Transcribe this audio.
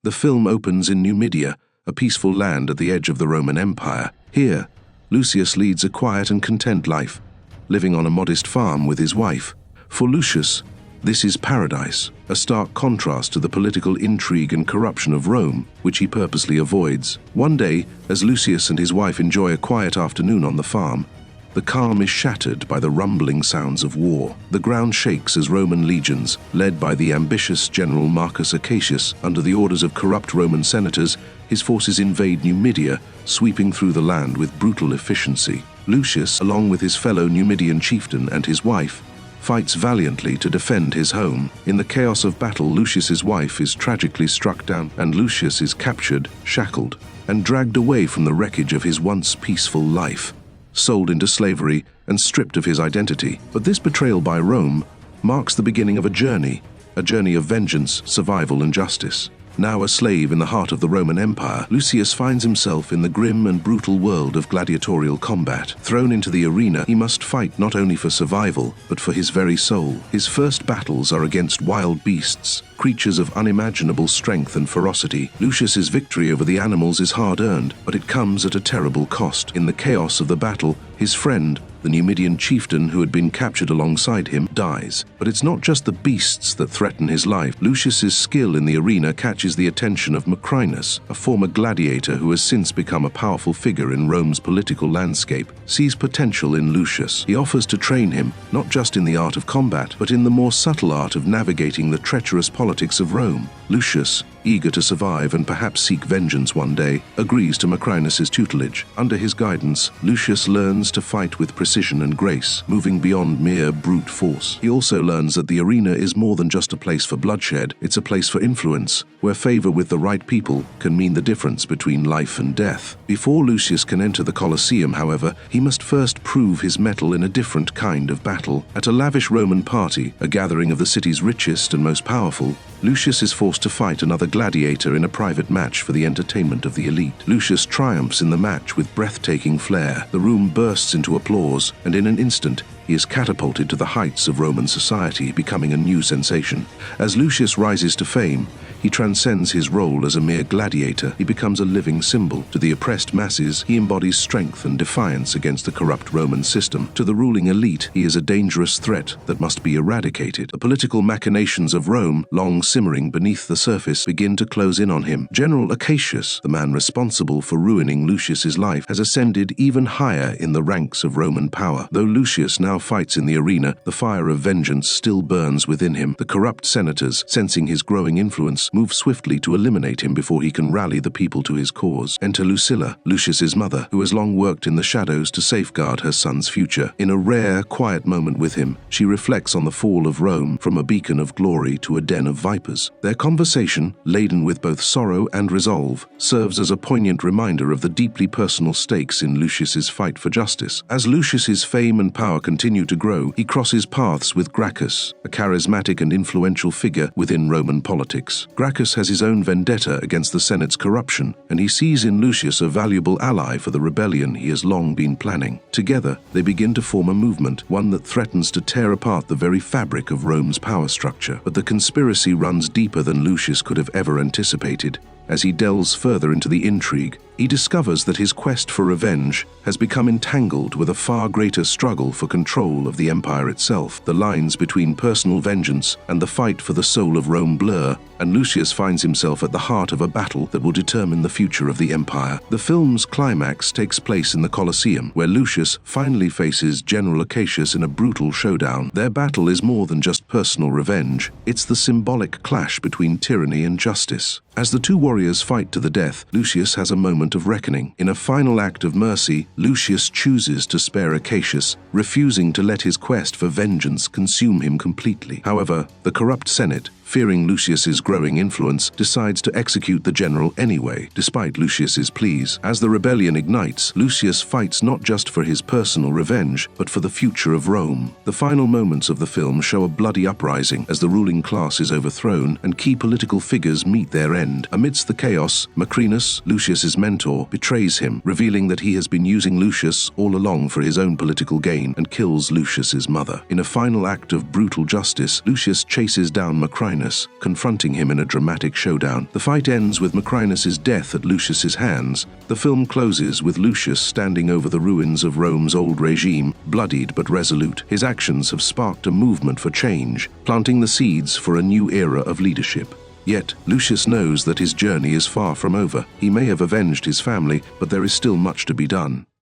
The film opens in Numidia, a peaceful land at the edge of the Roman Empire. Here, Lucius leads a quiet and content life, living on a modest farm with his wife. For Lucius, this is paradise, a stark contrast to the political intrigue and corruption of Rome, which he purposely avoids. One day, as Lucius and his wife enjoy a quiet afternoon on the farm, the calm is shattered by the rumbling sounds of war. The ground shakes as Roman legions, led by the ambitious general Marcus Acacius, under the orders of corrupt Roman senators, his forces invade Numidia, sweeping through the land with brutal efficiency. Lucius, along with his fellow Numidian chieftain and his wife, fights valiantly to defend his home. In the chaos of battle, Lucius's wife is tragically struck down, and Lucius is captured, shackled, and dragged away from the wreckage of his once peaceful life, sold into slavery and stripped of his identity. But this betrayal by Rome marks the beginning of a journey of vengeance, survival, and justice. Now a slave in the heart of the Roman Empire, Lucius finds himself in the grim and brutal world of gladiatorial combat. Thrown into the arena, he must fight not only for survival, but for his very soul. His first battles are against wild beasts, creatures of unimaginable strength and ferocity. Lucius's victory over the animals is hard-earned, but it comes at a terrible cost. In the chaos of the battle, his friend, the Numidian chieftain who had been captured alongside him, dies. But it's not just the beasts that threaten his life. Lucius's skill in the arena catches the attention of Maximus, a former gladiator who has since become a powerful figure in Rome's political landscape. Sees potential in Lucius. He offers to train him, not just in the art of combat, but in the more subtle art of navigating the treacherous politics of Rome. Lucius, eager to survive and perhaps seek vengeance one day, agrees to Maximus's tutelage. Under his guidance, Lucius learns to fight with precision and grace, moving beyond mere brute force. He also learns that the arena is more than just a place for bloodshed, it's a place for influence, where favor with the right people can mean the difference between life and death. Before Lucius can enter the Colosseum, however, he must first prove his mettle in a different kind of battle. At a lavish Roman party, a gathering of the city's richest and most powerful, Lucius is forced to fight another gladiator in a private match for the entertainment of the elite. Lucius triumphs in the match with breathtaking flair. The room bursts into applause, and in an instant, he is catapulted to the heights of Roman society, becoming a new sensation. As Lucius rises to fame, he transcends his role as a mere gladiator. He becomes a living symbol. To the oppressed masses, he embodies strength and defiance against the corrupt Roman system. To the ruling elite, he is a dangerous threat that must be eradicated. The political machinations of Rome, long simmering beneath the surface, begin to close in on him. General Acacius, the man responsible for ruining Lucius's life, has ascended even higher in the ranks of Roman power. Though Lucius now fights in the arena, the fire of vengeance still burns within him. The corrupt senators, sensing his growing influence, move swiftly to eliminate him before he can rally the people to his cause. Enter Lucilla, Lucius's mother, who has long worked in the shadows to safeguard her son's future. In a rare, quiet moment with him, she reflects on the fall of Rome, from a beacon of glory to a den of vipers. Their conversation, laden with both sorrow and resolve, serves as a poignant reminder of the deeply personal stakes in Lucius's fight for justice. As Lucius's fame and power continue to grow, he crosses paths with Gracchus, a charismatic and influential figure within Roman politics. Gracchus has his own vendetta against the Senate's corruption, and he sees in Lucius a valuable ally for the rebellion he has long been planning. Together, they begin to form a movement, one that threatens to tear apart the very fabric of Rome's power structure. But the conspiracy runs deeper than Lucius could have ever anticipated. As he delves further into the intrigue, he discovers that his quest for revenge has become entangled with a far greater struggle for control of the empire itself. The lines between personal vengeance and the fight for the soul of Rome blur, and Lucius finds himself at the heart of a battle that will determine the future of the empire. The film's climax takes place in the Colosseum, where Lucius finally faces General Acacius in a brutal showdown. Their battle is more than just personal revenge. It's the symbolic clash between tyranny and justice. As the two warriors fight to the death, Lucius has a moment of reckoning. In a final act of mercy, Lucius chooses to spare Acacius, refusing to let his quest for vengeance consume him completely. However, the corrupt Senate, fearing Lucius's growing influence, decides to execute the general anyway, despite Lucius's pleas. As the rebellion ignites, Lucius fights not just for his personal revenge, but for the future of Rome. The final moments of the film show a bloody uprising as the ruling class is overthrown and key political figures meet their end. Amidst the chaos, Maximus, Lucius's mentor, betrays him, revealing that he has been using Lucius all along for his own political gain, and kills Lucius's mother. In a final act of brutal justice, Lucius chases down Maximus Macrinus, confronting him in a dramatic showdown. The fight ends with Macrinus's death at Lucius's hands. The film closes with Lucius standing over the ruins of Rome's old regime, bloodied but resolute. His actions have sparked a movement for change, planting the seeds for a new era of leadership. Yet, Lucius knows that his journey is far from over. He may have avenged his family, but there is still much to be done.